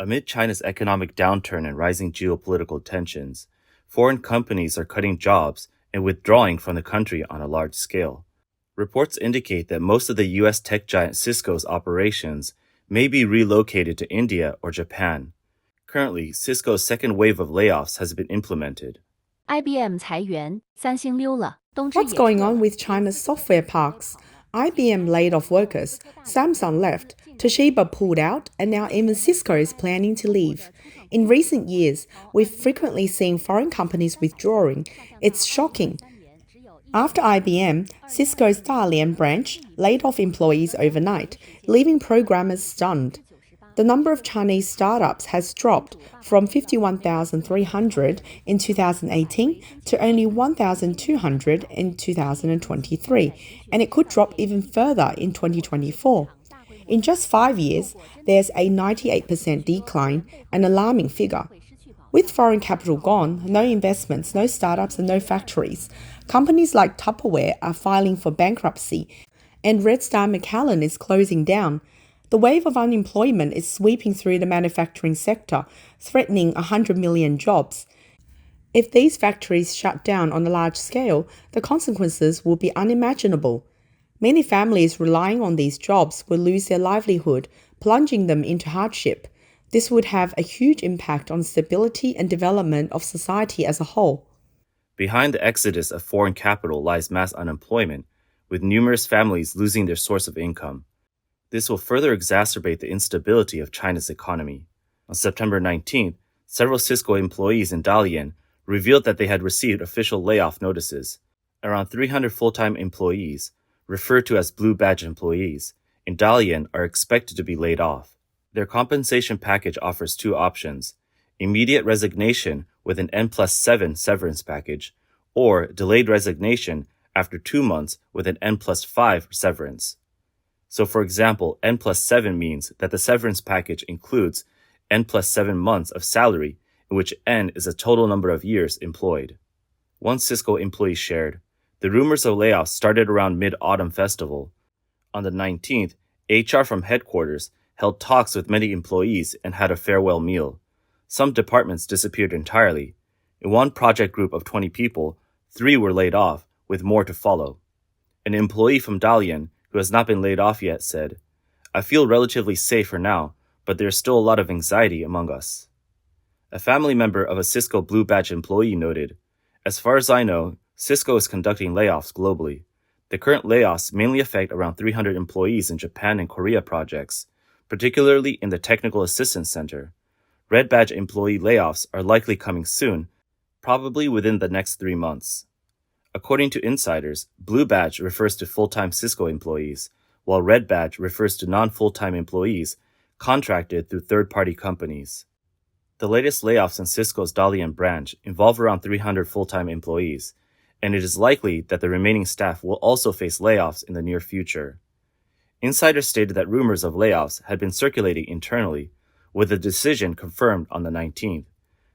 Amid China's economic downturn and rising geopolitical tensions, foreign companies are cutting jobs and withdrawing from the country on a large scale. Reports indicate that most of the US tech giant Cisco's operations may be relocated to India or Japan. Currently, Cisco's second wave of layoffs has been implemented. IBM 裁员，三星溜了，东芝 What's going on with China's software parks? IBM laid off workers, Samsung left, Toshiba pulled out, and now even Cisco is planning to leave. In recent years, we've frequently seen foreign companies withdrawing. It's shocking. After IBM, Cisco's Dalian branch laid off employees overnight, leaving programmers stunned. The number of Chinese startups has dropped from 51,300 in 2018 to only 1,200 in 2023, and it could drop even further in 2024. In just 5 years, there's a 98% decline, an alarming figure. With foreign capital gone, no investments, no startups, and no factories, companies like Tupperware are filing for bankruptcy, and Red Star McAllen is closing down. The wave of unemployment is sweeping through the manufacturing sector, threatening 100 million jobs. If these factories shut down on a large scale, the consequences will be unimaginable. Many families relying on these jobs will lose their livelihood, plunging them into hardship. This would have a huge impact on stability and development of society as a whole. Behind the exodus of foreign capital lies mass unemployment, with numerous families losing their source of income. This will further exacerbate the instability of China's economy. On September 19th, several Cisco employees in Dalian revealed that they had received official layoff notices. Around 300 full-time employees, referred to as blue badge employees, in Dalian are expected to be laid off. Their compensation package offers two options: immediate resignation with an N+7 severance package, or delayed resignation after 2 months with an N+5 severance. So for example, N+7 means that the severance package includes N+7 months of salary, in which N is the total number of years employed. One Cisco employee shared, "The rumors of layoffs started around Mid-Autumn Festival. On the 19th, HR from headquarters held talks with many employees and had a farewell meal. Some departments disappeared entirely. In one project group of 20 people, 3 were laid off, with more to follow." An employee from Dalian, who has not been laid off yet, said, "I feel relatively safe for now, but there's still a lot of anxiety among us." A family member of a Cisco Blue Badge employee noted, "As far as I know, Cisco is conducting layoffs globally. The current layoffs mainly affect around 300 employees in Japan and Korea projects, particularly in the Technical Assistance Center. Red Badge employee layoffs are likely coming soon, probably within the next 3 months." According to insiders, Blue Badge refers to full-time Cisco employees, while Red Badge refers to non-full-time employees contracted through third-party companies. The latest layoffs in Cisco's Dalian branch involve around 300 full-time employees, and it is likely that the remaining staff will also face layoffs in the near future. Insiders stated that rumors of layoffs had been circulating internally, with the decision confirmed on the 19th.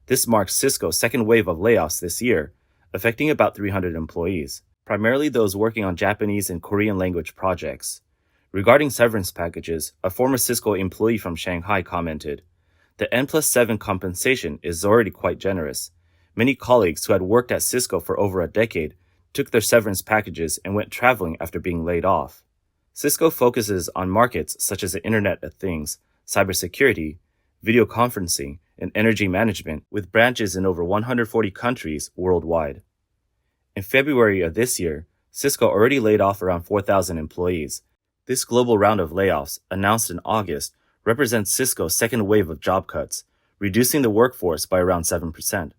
This marks Cisco's second wave of layoffs this year, affecting about 300 employees, primarily those working on Japanese and Korean language projects. Regarding severance packages, a former Cisco employee from Shanghai commented, "The N+7 compensation is already quite generous. Many colleagues who had worked at Cisco for over a decade took their severance packages and went traveling after being laid off." Cisco focuses on markets such as the Internet of Things, cybersecurity, video conferencing, and energy management, with branches in over 140 countries worldwide. In February of this year, Cisco already laid off around 4,000 employees. This global round of layoffs, announced in August, represents Cisco's second wave of job cuts, reducing the workforce by around 7%.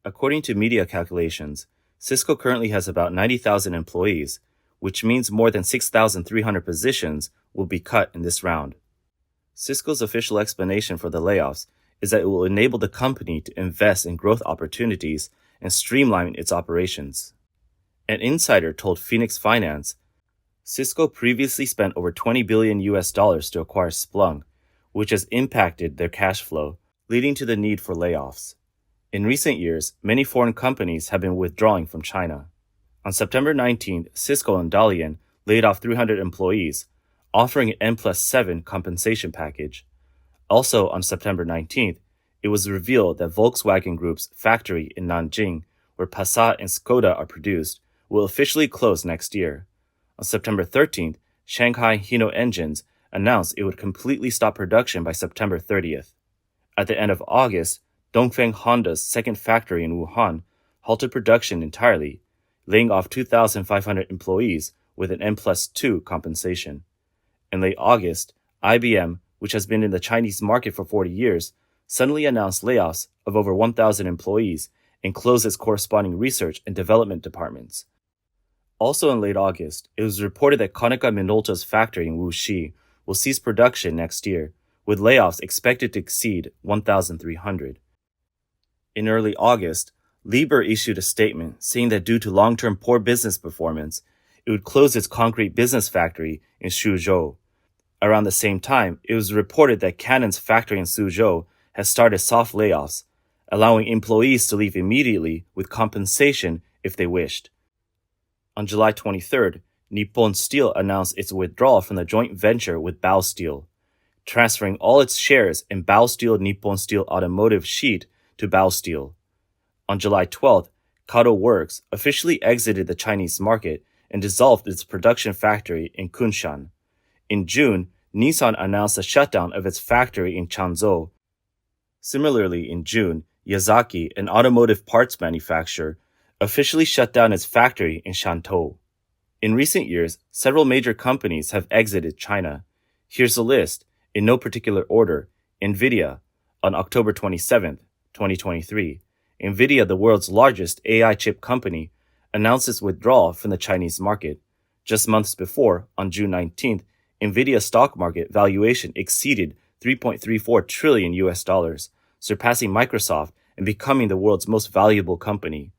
According to media calculations, Cisco currently has about 90,000 employees, which means more than 6,300 positions will be cut in this round. Cisco's official explanation for the layoffs is that it will enable the company to invest in growth opportunities and streamline its operations. An insider told Phoenix Finance, Cisco previously spent over $20 billion to acquire Splunk, which has impacted their cash flow, leading to the need for layoffs. In recent years, many foreign companies have been withdrawing from China. On September 19th, Cisco and Dalian laid off 300 employees, offering an N+7 compensation package. Also, on September 19th, it was revealed that Volkswagen Group's factory in Nanjing, where Passat and Skoda are produced, will officially close next year. On September 13th, Shanghai Hino Engines announced it would completely stop production by September 30th. At the end of August, Dongfeng Honda's second factory in Wuhan halted production entirely, laying off 2,500 employees with an N+2 compensation. In late August, IBM, which has been in the Chinese market for 40 years, suddenly announced layoffs of over 1,000 employees and closed its corresponding research and development departments. Also in late August, it was reported that Konica Minolta's factory in Wuxi will cease production next year, with layoffs expected to exceed 1,300. In early August, Liebherr issued a statement saying that due to long-term poor business performance, it would close its concrete business factory in Suzhou. Around the same time, it was reported that Canon's factory in Suzhou has started soft layoffs, allowing employees to leave immediately with compensation if they wished. On July 23rd, Nippon Steel announced its withdrawal from the joint venture with Bao Steel, transferring all its shares in Bao Steel Nippon Steel Automotive Sheet to Bao Steel. On July 12th, Kato Works officially exited the Chinese market and dissolved its production factory in Kunshan. In June, Nissan announced the shutdown of its factory in Changzhou. Similarly, in June, Yazaki, an automotive parts manufacturer, officially shut down its factory in Shantou. In recent years, several major companies have exited China. Here's a list, in no particular order. NVIDIA, on October 27, 2023. NVIDIA, the world's largest AI chip company, announced its withdrawal from the Chinese market. Just months before, on June 19th, NVIDIA's stock market valuation exceeded $3.34 trillion, surpassing Microsoft and becoming the world's most valuable company.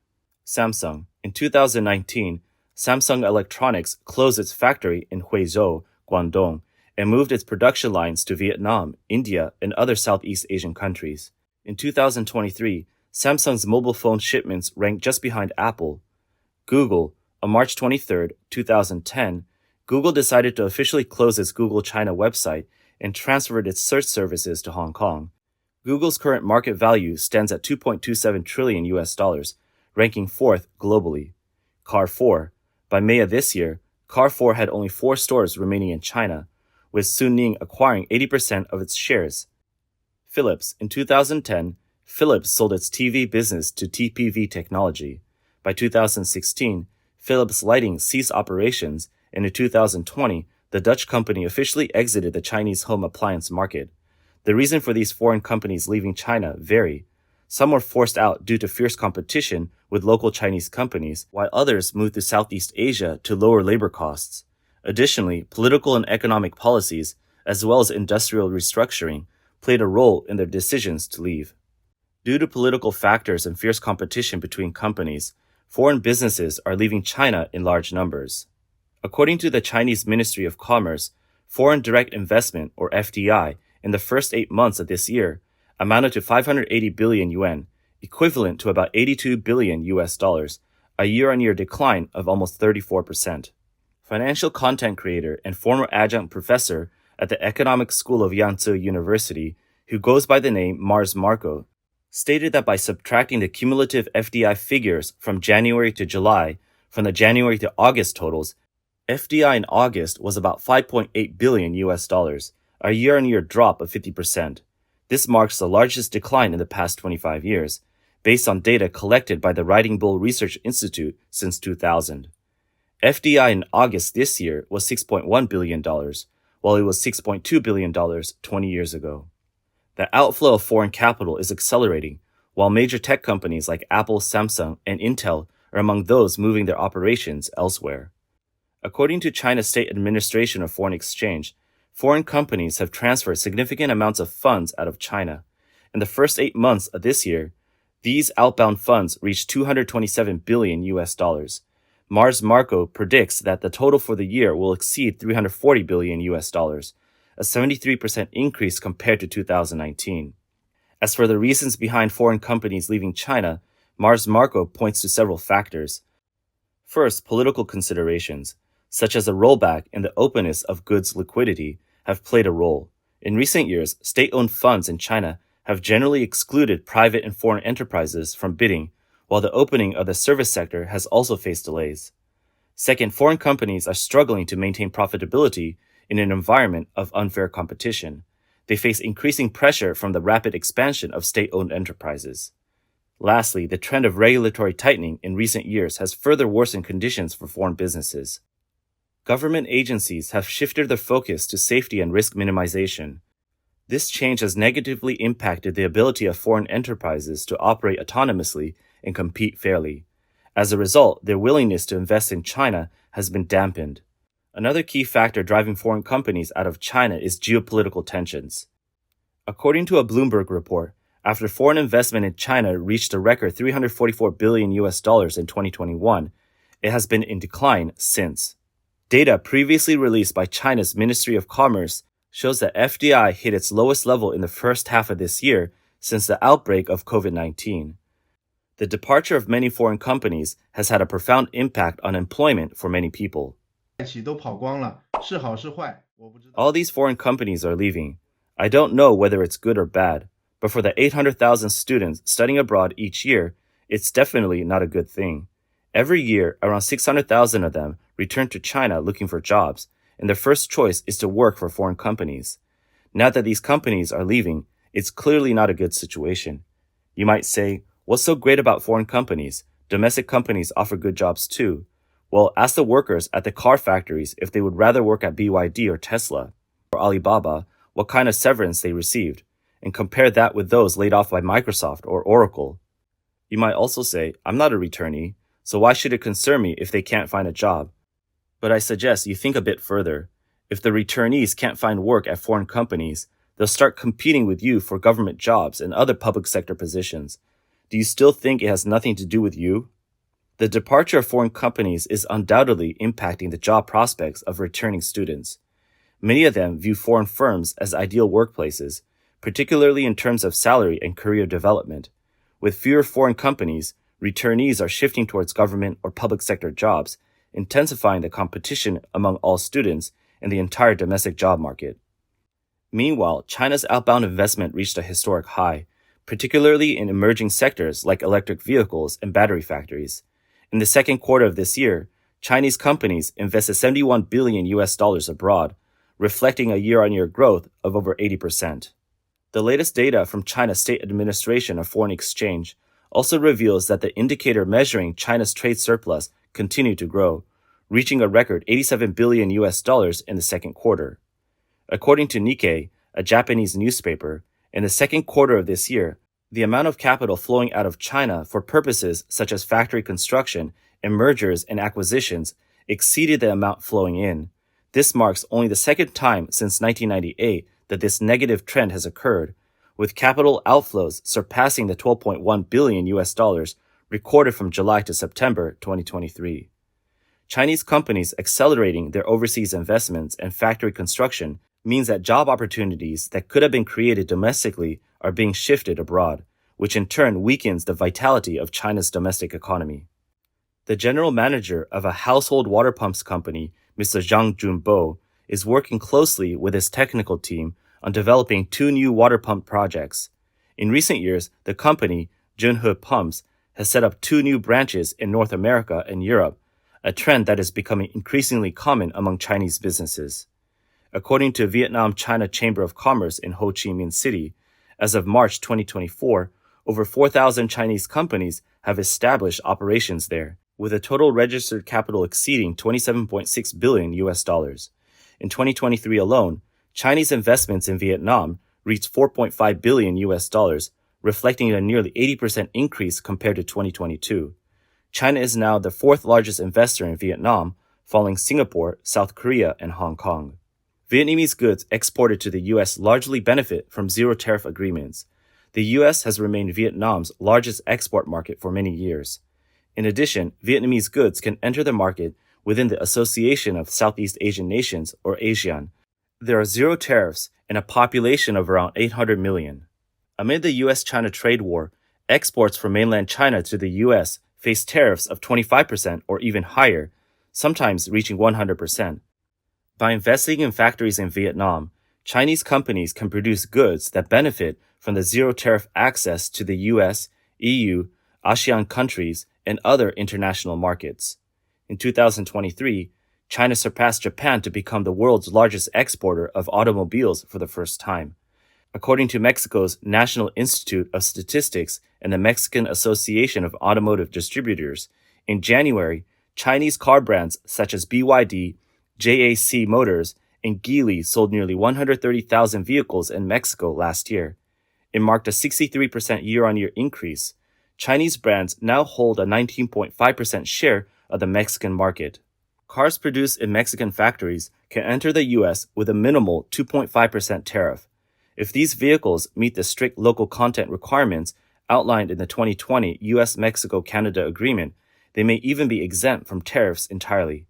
Samsung. In 2019, Samsung Electronics closed its factory in Huizhou, Guangdong, and moved its production lines to Vietnam, India, and other Southeast Asian countries. In 2023, Samsung's mobile phone shipments ranked just behind Apple. Google. On March 23, 2010, Google decided to officially close its Google China website and transferred its search services to Hong Kong. Google's current market value stands at $2.27 trillion, ranking fourth globally. Carrefour. By May of this year, Carrefour had only 4 stores remaining in China, with Suning acquiring 80% of its shares. Philips. In 2010, Philips sold its TV business to TPV Technology. By 2016, Philips Lighting ceased operations, and in 2020, the Dutch company officially exited the Chinese home appliance market. The reason for these foreign companies leaving China vary. Some were forced out due to fierce competition with local Chinese companies, while others moved to Southeast Asia to lower labor costs. Additionally, political and economic policies, as well as industrial restructuring, played a role in their decisions to leave. Due to political factors and fierce competition between companies, foreign businesses are leaving China in large numbers. According to the Chinese Ministry of Commerce, foreign direct investment, or FDI, in the first 8 months of this year amounted to 580 billion yuan, equivalent to about $82 billion, a year-on-year decline of almost 34%. Financial content creator and former adjunct professor at the Economics School of Yangtze University, who goes by the name Mars Marco, stated that by subtracting the cumulative FDI figures from January to July from the January to August totals, FDI in August was about $5.8 billion, a year-on-year drop of 50%. This marks the largest decline in the past 25 years, based on data collected by the Riding Bull Research Institute since 2000. FDI in August this year was $6.1 billion, while it was $6.2 billion 20 years ago. The outflow of foreign capital is accelerating, while major tech companies like Apple, Samsung, and Intel are among those moving their operations elsewhere. According to China's State Administration of Foreign Exchange, foreign companies have transferred significant amounts of funds out of China. In the first 8 months of this year, these outbound funds reached $227 billion. Mars Marco predicts that the total for the year will exceed $340 billion, a 73% increase compared to 2019. As for the reasons behind foreign companies leaving China, Mars Marco points to several factors. First, political considerations, such as a rollback in the openness of goods liquidity, have played a role. In recent years, state-owned funds in China have generally excluded private and foreign enterprises from bidding, while the opening of the service sector has also faced delays. Second, foreign companies are struggling to maintain profitability in an environment of unfair competition. They face increasing pressure from the rapid expansion of state-owned enterprises. Lastly, the trend of regulatory tightening in recent years has further worsened conditions for foreign businesses. Government agencies have shifted their focus to safety and risk minimization. This change has negatively impacted the ability of foreign enterprises to operate autonomously and compete fairly. As a result, their willingness to invest in China has been dampened. Another key factor driving foreign companies out of China is geopolitical tensions. According to a Bloomberg report, after foreign investment in China reached a record $344 billion in 2021, it has been in decline since. Data previously released by China's Ministry of Commerce shows that FDI hit its lowest level in the first half of this year since the outbreak of COVID-19. The departure of many foreign companies has had a profound impact on employment for many people. All these foreign companies are leaving. I don't know whether it's good or bad, but for the 800,000 students studying abroad each year, it's definitely not a good thing. Every year, around 600,000 of them return to China looking for jobs, and their first choice is to work for foreign companies. Now that these companies are leaving, it's clearly not a good situation. You might say, what's so great about foreign companies? Domestic companies offer good jobs too. Well, ask the workers at the car factories if they would rather work at BYD or Tesla or Alibaba, what kind of severance they received, and compare that with those laid off by Microsoft or Oracle. You might also say, I'm not a returnee, so why should it concern me if they can't find a job? But I suggest you think a bit further. If the returnees can't find work at foreign companies, they'll start competing with you for government jobs and other public sector positions. Do you still think it has nothing to do with you? The departure of foreign companies is undoubtedly impacting the job prospects of returning students. Many of them view foreign firms as ideal workplaces, particularly in terms of salary and career development. With fewer foreign companies, returnees are shifting towards government or public sector jobs, intensifying the competition among all students and the entire domestic job market. Meanwhile, China's outbound investment reached a historic high, particularly in emerging sectors like electric vehicles and battery factories. In the second quarter of this year, Chinese companies invested $71 billion abroad, reflecting a year-on-year growth of over 80%. The latest data from China's State Administration of Foreign Exchange also reveals that the indicator measuring China's trade surplus continued to grow, reaching a record $87 billion in the second quarter. According to Nikkei, a Japanese newspaper, in the second quarter of this year, the amount of capital flowing out of China for purposes such as factory construction and mergers and acquisitions exceeded the amount flowing in. This marks only the second time since 1998 that this negative trend has occurred, with capital outflows surpassing the $12.1 billion recorded from July to September 2023. Chinese companies accelerating their overseas investments and factory construction means that job opportunities that could have been created domestically are being shifted abroad, which in turn weakens the vitality of China's domestic economy. The general manager of a household water pumps company, Mr. Zhang Junbo, is working closely with his technical team on developing 2 new water pump projects. In recent years, the company, Junhe Pumps, has set up 2 new branches in North America and Europe, a trend that is becoming increasingly common among Chinese businesses. According to Vietnam-China Chamber of Commerce in Ho Chi Minh City, as of March 2024, over 4,000 Chinese companies have established operations there, with a total registered capital exceeding $27.6 billion. In 2023 alone, Chinese investments in Vietnam reached $4.5 billion, reflecting a nearly 80% increase compared to 2022. China is now the 4th largest investor in Vietnam, following Singapore, South Korea, and Hong Kong. Vietnamese goods exported to the U.S. largely benefit from zero-tariff agreements. The U.S. has remained Vietnam's largest export market for many years. In addition, Vietnamese goods can enter the market within the Association of Southeast Asian Nations, or ASEAN. There are 0 tariffs and a population of around 800 million. Amid the U.S.-China trade war, exports from mainland China to the U.S. face tariffs of 25% or even higher, sometimes reaching 100%. By investing in factories in Vietnam, Chinese companies can produce goods that benefit from the zero tariff access to the US, EU, ASEAN countries, and other international markets. In 2023, China surpassed Japan to become the world's largest exporter of automobiles for the first time. According to Mexico's National Institute of Statistics and the Mexican Association of Automotive Distributors, in January, Chinese car brands such as BYD, JAC Motors, and Geely sold nearly 130,000 vehicles in Mexico last year. It marked a 63% year-on-year increase. Chinese brands now hold a 19.5% share of the Mexican market. Cars produced in Mexican factories can enter the U.S. with a minimal 2.5% tariff. If these vehicles meet the strict local content requirements outlined in the 2020 U.S.-Mexico-Canada Agreement, they may even be exempt from tariffs entirely.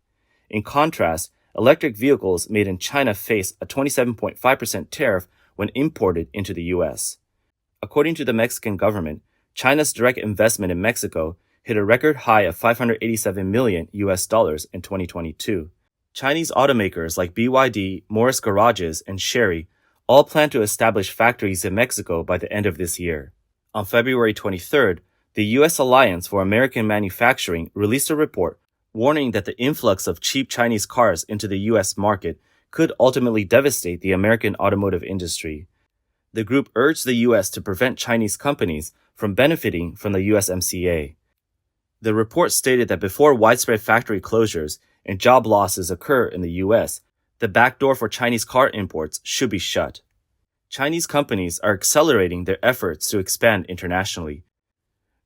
In contrast, electric vehicles made in China face a 27.5% tariff when imported into the U.S. According to the Mexican government, China's direct investment in Mexico hit a record high of $587 million in 2022. Chinese automakers like BYD, Morris Garages, and Chery all plan to establish factories in Mexico by the end of this year. On February 23rd, the U.S. Alliance for American Manufacturing released a report warning that the influx of cheap Chinese cars into the U.S. market could ultimately devastate the American automotive industry. The group urged the U.S. to prevent Chinese companies from benefiting from the USMCA. The report stated that before widespread factory closures and job losses occur in the U.S., the back door for Chinese car imports should be shut. Chinese companies are accelerating their efforts to expand internationally.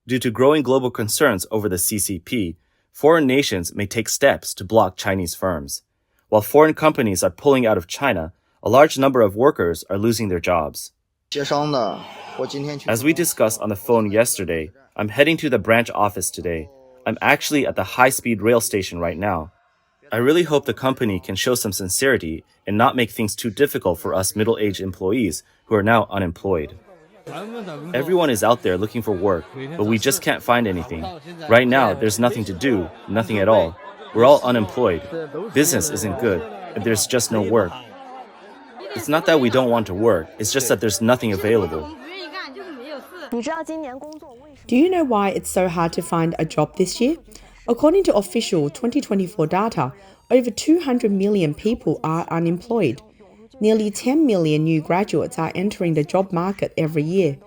Due to growing global concerns over the CCP, foreign nations may take steps to block Chinese firms. While foreign companies are pulling out of China, a large number of workers are losing their jobs. As we discussed on the phone yesterday, I'm heading to the branch office today. I'm actually at the high-speed rail station right now. I really hope the company can show some sincerity and not make things too difficult for us middle-aged employees who are now unemployed. Everyone is out there looking for work, but we just can't find anything. Right now, there's nothing to do, nothing at all. We're all unemployed. Business isn't good, and there's just no work. It's not that we don't want to work, it's just that there's nothing available. Do you know why it's so hard to find a job this year? According to official 2024 data, over 200 million people are unemployed. Nearly 10 million new graduates are entering the job market every year.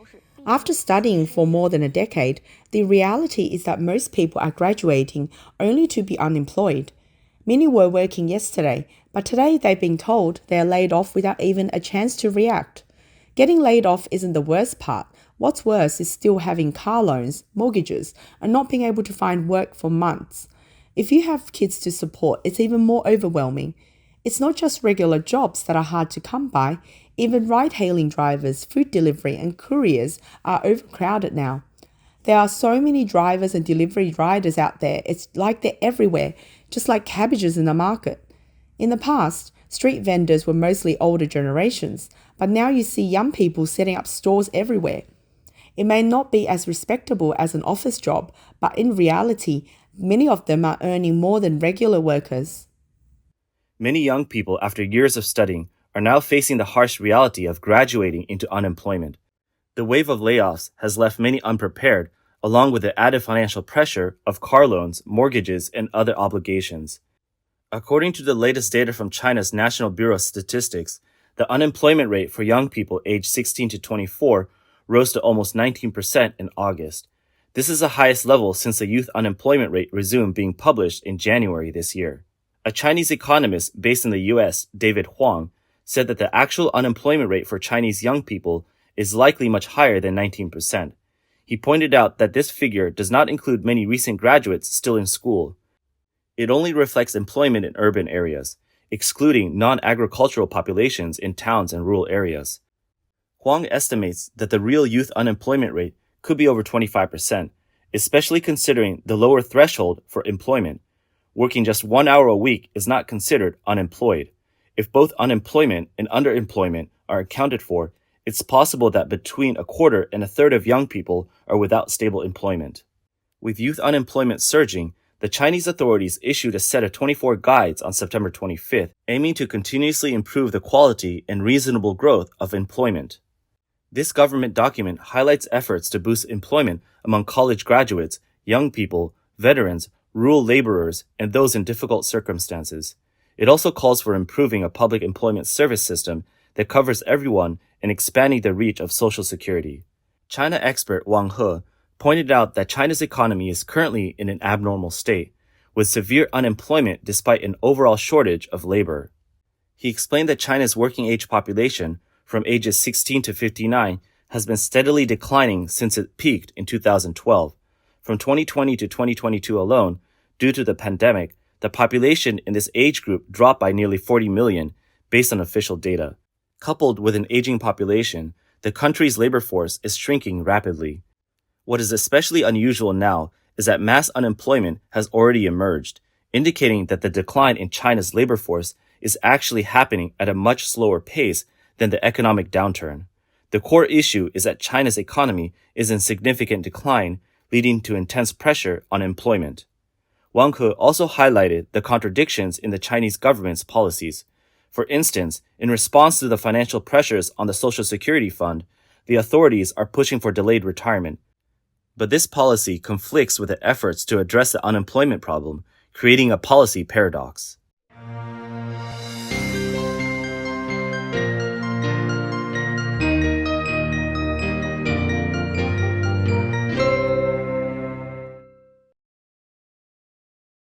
After studying for more than a decade, the reality is that most people are graduating only to be unemployed. Many were working yesterday, but today they've been told they are laid off without even a chance to react. Getting laid off isn't the worst part. What's worse is still having car loans, mortgages, and not being able to find work for months. If you have kids to support, it's even more overwhelming. It's not just regular jobs that are hard to come by. Even ride-hailing drivers, food delivery, and couriers are overcrowded now. There are so many drivers and delivery riders out there, it's like they're everywhere, just like cabbages in the market. In the past, street vendors were mostly older generations, but now you see young people setting up stores everywhere. It may not be as respectable as an office job, but in reality, many of them are earning more than regular workers. Many young people, after years of studying, are now facing the harsh reality of graduating into unemployment. The wave of layoffs has left many unprepared, along with the added financial pressure of car loans, mortgages, and other obligations. According to the latest data from China's National Bureau of Statistics, the unemployment rate for young people aged 16 to 24 rose to almost 19% in August. This is the highest level since the youth unemployment rate resumed being published in January this year. A Chinese economist based in the US, David Huang, said that the actual unemployment rate for Chinese young people is likely much higher than 19%. He pointed out that this figure does not include many recent graduates still in school. It only reflects employment in urban areas, excluding non-agricultural populations in towns and rural areas. Huang estimates that the real youth unemployment rate could be over 25%, especially considering the lower threshold for employment. Working just 1 hour a week is not considered unemployed. If both unemployment and underemployment are accounted for, it's possible that between a quarter and a third of young people are without stable employment. With youth unemployment surging, The Chinese authorities issued a set of 24 guides on September 25th, aiming to continuously improve the quality and reasonable growth of employment. This government document highlights efforts to boost employment among college graduates, young people, veterans, rural laborers, and those in difficult circumstances. It also calls for improving a public employment service system that covers everyone and expanding the reach of Social Security. China expert Wang He pointed out that China's economy is currently in an abnormal state, with severe unemployment despite an overall shortage of labor. He explained that China's working-age population, from ages 16 to 59, has been steadily declining since it peaked in 2012. From 2020 to 2022 alone, due to the pandemic, the population in this age group dropped by nearly 40 million, based on official data. Coupled with an aging population, the country's labor force is shrinking rapidly. What is especially unusual now is that mass unemployment has already emerged, indicating that the decline in China's labor force is actually happening at a much slower pace than the economic downturn. The core issue is that China's economy is in significant decline, leading to intense pressure on employment. Wang He also highlighted the contradictions in the Chinese government's policies. For instance, in response to the financial pressures on the Social Security Fund, the authorities are pushing for delayed retirement. But this policy conflicts with the efforts to address the unemployment problem, creating a policy paradox.